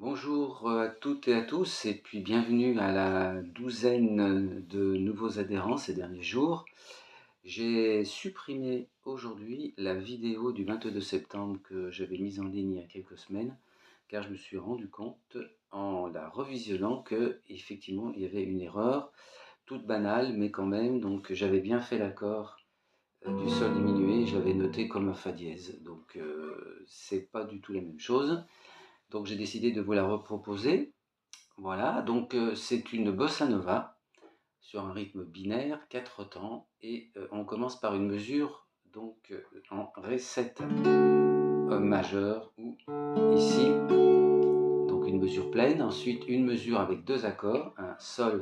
Bonjour à toutes et à tous et puis bienvenue à la douzaine de nouveaux adhérents ces derniers jours. J'ai supprimé aujourd'hui la vidéo du 22 septembre que j'avais mise en ligne il y a quelques semaines car je me suis rendu compte en la revisionnant que effectivement il y avait une erreur toute banale mais quand même, donc j'avais bien fait l'accord du sol diminué, je l'avais noté comme un fa dièse, donc c'est pas du tout la même chose. Donc j'ai décidé de vous la reproposer. Voilà, donc c'est une bossa nova sur un rythme binaire, 4 temps, et on commence par une mesure donc en Ré7 majeur, ou ici, donc une mesure pleine, ensuite une mesure avec deux accords, un sol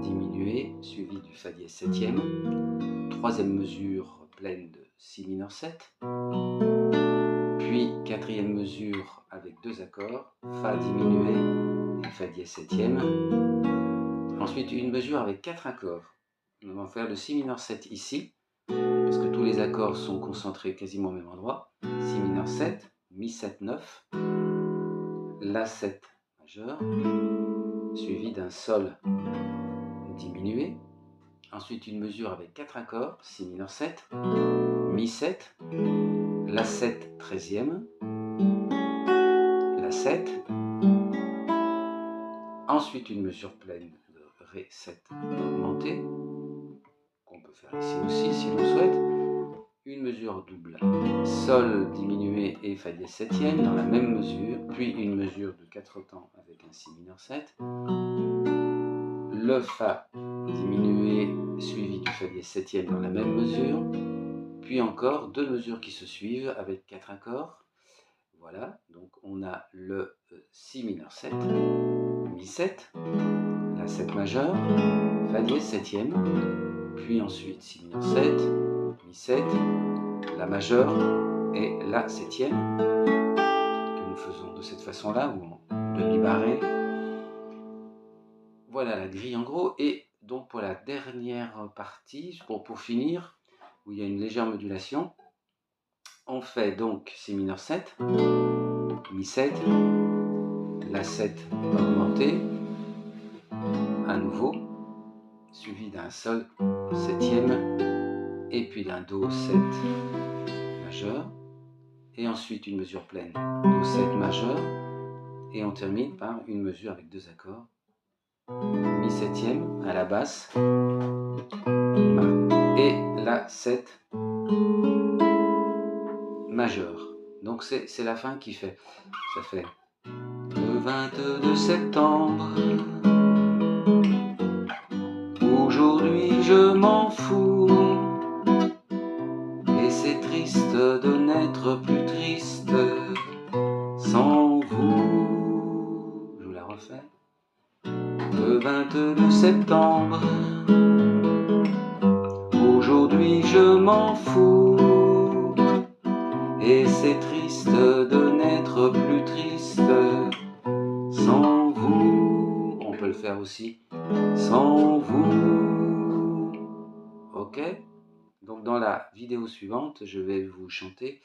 diminué suivi du fa dièse septième, troisième mesure pleine de si mineur 7, puis quatrième mesure avec deux accords, fa diminué et fa dièse septième. Ensuite une mesure avec quatre accords. On va faire le si mineur 7 ici, parce que tous les accords sont concentrés quasiment au même endroit. Si mineur 7, mi 7 9, la 7 majeur, suivi d'un sol diminué. Ensuite une mesure avec quatre accords, si mineur 7, mi 7, la 7 treizième, la 7, ensuite une mesure pleine de Ré 7 augmenté, qu'on peut faire ici aussi si l'on souhaite, une mesure double, sol diminué et fa dièse septième dans la même mesure, puis une mesure de 4 temps avec un si mineur 7, le fa diminué suivi du fa dièse septième dans la même mesure, puis encore deux mesures qui se suivent avec quatre accords. Voilà, donc on a le si mineur 7, mi 7, la 7 majeure, fa dièse septième, puis ensuite si mineur 7, mi 7, la majeure et la septième, que nous faisons de cette façon-là, ou en demi-barré. Voilà la grille en gros, et donc pour la dernière partie, pour finir, où il y a une légère modulation, on fait donc si mineur 7, mi 7, la 7 augmentée, à nouveau, suivi d'un sol septième, et puis d'un do 7 majeur, et ensuite une mesure pleine, do 7 majeur, et on termine par une mesure avec deux accords, mi septième à la basse, et la 7 majeure. Donc c'est la fin qui fait, ça fait le 22 septembre, aujourd'hui je m'en fous, et c'est triste de n'être plus triste sans vous. Je vous la refais. Le 22 septembre, aujourd'hui je m'en fous, et c'est triste de n'être plus triste sans vous. On peut le faire aussi sans vous. Ok? Donc dans la vidéo suivante, je vais vous chanter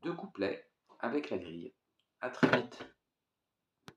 deux couplets avec la grille. À très vite.